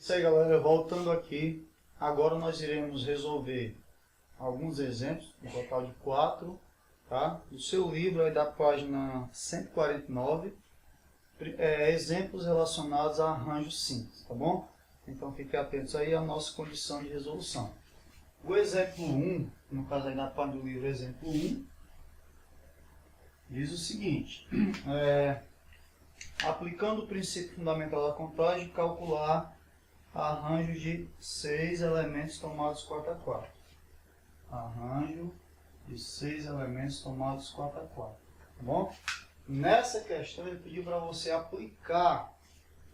Isso aí, galera, voltando aqui, agora nós iremos resolver alguns exemplos, um total de 4, tá? O seu livro aí da página 149, exemplos relacionados a arranjos simples, tá bom? Então fiquem atentos aí à nossa condição de resolução. O exemplo 1, no caso aí na página do livro, exemplo 1, diz o seguinte, aplicando o princípio fundamental da contagem, calcular arranjos de 6 elementos tomados 4 a 4. Arranjo de 6 elementos tomados 4 a 4. Tá bom? Nessa questão ele pediu para você aplicar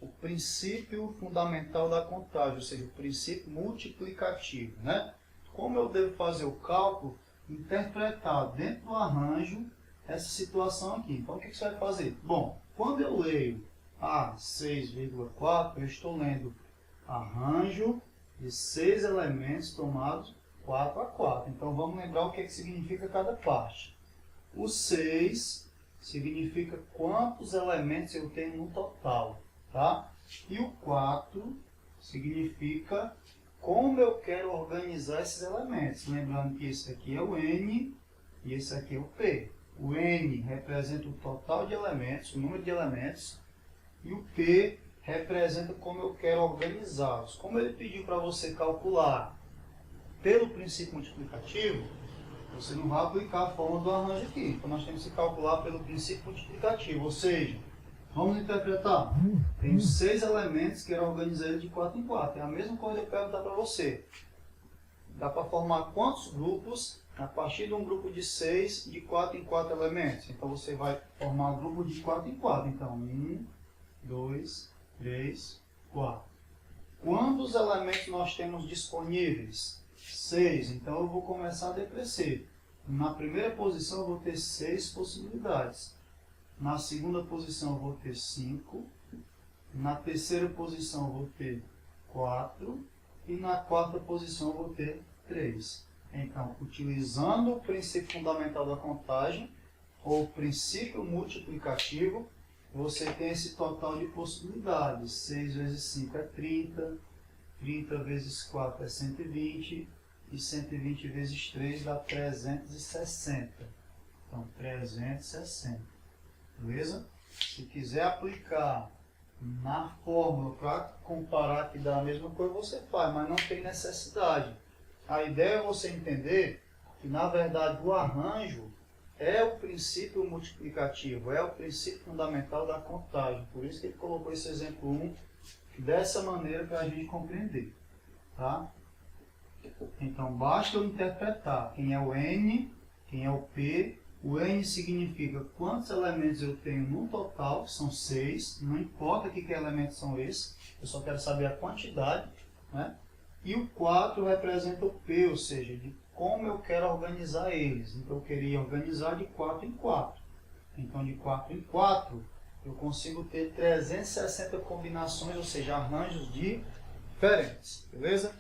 o princípio fundamental da contagem, ou seja, o princípio multiplicativo, né? Como eu devo fazer o cálculo? Interpretar dentro do arranjo essa situação aqui. Então o que você vai fazer? Bom, quando eu leio a 6,4, eu estou lendo arranjo de 6 elementos tomados 4 a 4. Então vamos lembrar o que significa cada parte. O 6 significa quantos elementos eu tenho no total, tá? E o 4 significa como eu quero organizar esses elementos. Lembrando que esse aqui é o N e esse aqui é o P. O N representa o total de elementos, o número de elementos, e o P representa como eu quero organizá-los. Como ele pediu para você calcular pelo princípio multiplicativo, você não vai aplicar a fórmula do arranjo aqui. Então nós temos que calcular pelo princípio multiplicativo, ou seja, vamos interpretar. Tenho 6 elementos, quero organizar ele de 4 em 4. É a mesma coisa que eu perguntar para você. Dá para formar quantos grupos a partir de um grupo de 6 de 4 em 4 elementos? Então você vai formar um grupo de 4 em 4. Então 1, 2, 3, 4. Quantos elementos nós temos disponíveis? 6. Então eu vou começar a decrescer. Na primeira posição eu vou ter 6 possibilidades. Na segunda posição eu vou ter 5. Na terceira posição eu vou ter 4. E na quarta posição eu vou ter 3. Então, utilizando o princípio fundamental da contagem, ou o princípio multiplicativo, você tem esse total de possibilidades. 6 vezes 5 é 30, 30 vezes 4 é 120, e 120 vezes 3 dá 360. Então, 360. Beleza? Se quiser aplicar na fórmula para comparar que dá a mesma coisa, você faz, mas não tem necessidade. A ideia é você entender que, na verdade, o arranjo é o princípio multiplicativo, é o princípio fundamental da contagem. Por isso que ele colocou esse exemplo 1 dessa maneira para a gente compreender. Tá? Então, basta eu interpretar quem é o N, quem é o P. O N significa quantos elementos eu tenho no total, que são 6. Não importa que elementos são esses, eu só quero saber a quantidade. Né? E o 4 representa o P, ou seja, de como eu quero organizar eles. Então, eu queria organizar de 4 em 4. Então, de 4 em 4, eu consigo ter 360 combinações, ou seja, arranjos diferentes. Beleza?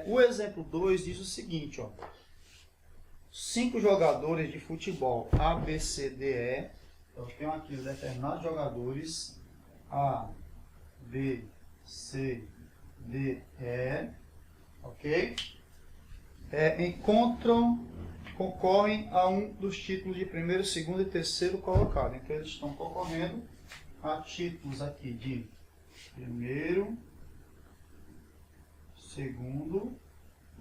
O exemplo 2 diz o seguinte, ó. 5 jogadores de futebol A, B, C, D, E. Então, eu tenho aqui os determinados jogadores A, B, C, D, E. Ok? Concorrem a um dos títulos de primeiro, segundo e terceiro colocado. Então, eles estão concorrendo a títulos aqui de primeiro, segundo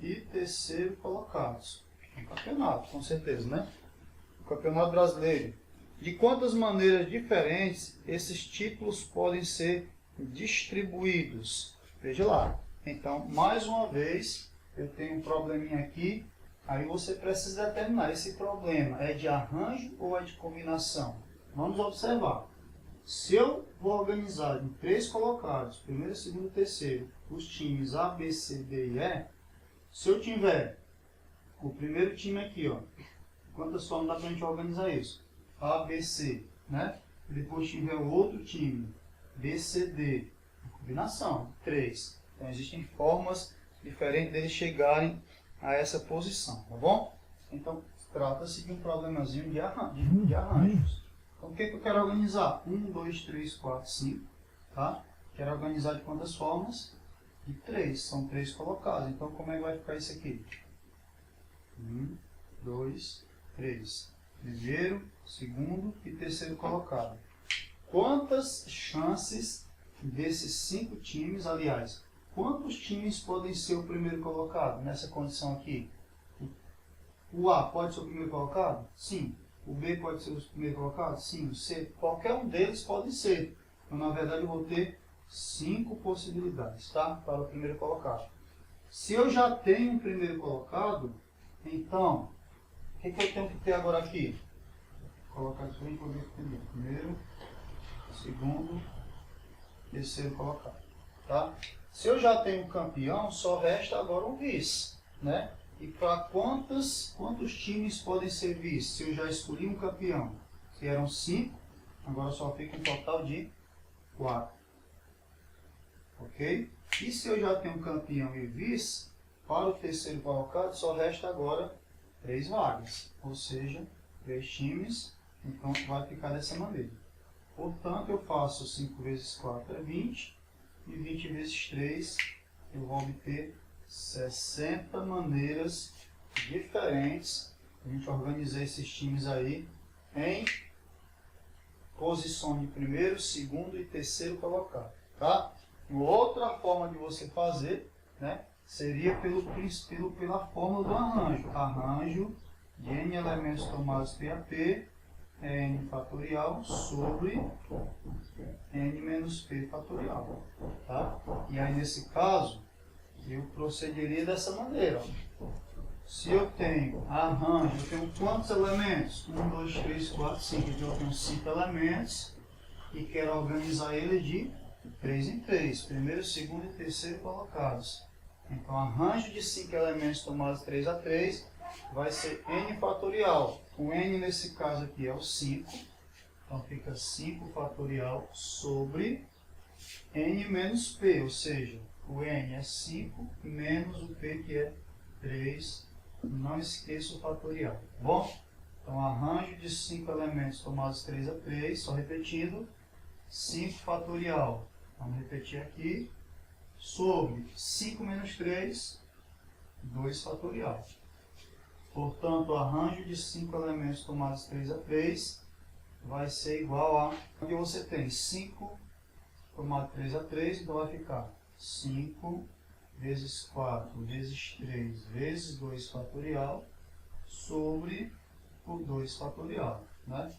e terceiro colocados. Um campeonato, com certeza, né? O Campeonato Brasileiro. De quantas maneiras diferentes esses títulos podem ser distribuídos? Veja lá. Então, mais uma vez, eu tenho um probleminha aqui. Aí você precisa determinar, esse problema é de arranjo ou é de combinação? Vamos observar. Se eu vou organizar em 3 colocados, primeiro, segundo e terceiro, os times A, B, C, D e E, se eu tiver o primeiro time aqui, ó, quantas formas dá para a gente organizar isso? A, B, C, né? Depois tiver o outro time, B, C, D, combinação, 3. Então existem formas diferentes deles chegarem a essa posição, tá bom? Então trata-se de um problemazinho de arranjos. Então o que eu quero organizar? 1, 2, 3, 4, 5, tá? Quero organizar de quantas formas? de 3. São 3 colocados. Então, como é que vai ficar isso aqui? 1, 2, 3. Primeiro, segundo e terceiro colocado. Quantas chances desses 5 times, aliás, quantos times podem ser o primeiro colocado nessa condição aqui? O A pode ser o primeiro colocado? Sim. O B pode ser o primeiro colocado? Sim. O C, qualquer um deles pode ser. Então, na verdade, eu vou ter 5 possibilidades, tá? Para o primeiro colocado. Se eu já tenho um primeiro colocado, então, o que eu tenho que ter agora aqui? Vou colocar isso aí para poder entender. Primeiro, segundo, terceiro colocado, tá? Se eu já tenho um campeão, só resta agora um vice, né? E para quantos times podem ser vice? Se eu já escolhi um campeão, que eram 5, agora só fica um total de 4. Ok? E se eu já tenho um campeão e vice, para o terceiro colocado só resta agora 3 vagas. Ou seja, 3 times, então vai ficar dessa maneira. Portanto, eu faço 5 vezes 4 é 20, e 20 vezes 3 eu vou obter 60 maneiras diferentes a gente organizar esses times aí em posição de primeiro, segundo e terceiro colocado, tá? Outra forma de você fazer, né, seria pela fórmula do arranjo. Arranjo de n elementos tomados PAP é n fatorial sobre n menos p fatorial, tá? E aí, nesse caso, eu procederia dessa maneira. Se eu tenho arranjo, eu tenho quantos elementos? 1, 2, 3, 4, 5. Então, eu tenho 5 elementos e quero organizar ele de 3 em 3. Primeiro, segundo e terceiro colocados. Então, arranjo de 5 elementos tomados 3 a 3 vai ser n fatorial. O n nesse caso aqui é o 5. Então, fica 5 fatorial sobre n menos p, ou seja, o n é 5 menos o p, que é 3. Não esqueça o fatorial, tá bom? Então, arranjo de 5 elementos tomados 3 a 3, só repetindo, 5 fatorial. Vamos repetir aqui, sobre 5 menos 3, 2 fatorial. Portanto, o arranjo de 5 elementos tomados 3 a 3 vai ser igual a... Aqui você tem 5 tomado 3 a 3, então vai ficar 5 vezes 4 vezes 3 vezes 2 fatorial sobre o 2 fatorial, né?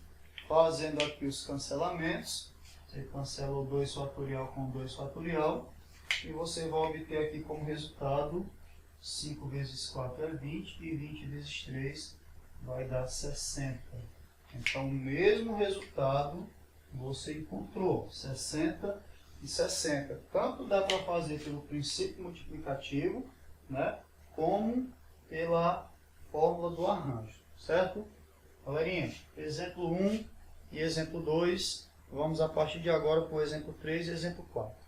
Fazendo aqui os cancelamentos, você cancela o 2 fatorial com 2 fatorial e você vai obter aqui como resultado 5 vezes 4 é 20 e 20 vezes 3 vai dar 60. Então, o mesmo resultado você encontrou, 60 e 60. Tanto dá para fazer pelo princípio multiplicativo, né, como pela fórmula do arranjo, certo? Galerinha, exemplo 1 e exemplo 2, vamos a partir de agora para o exemplo 3 e exemplo 4.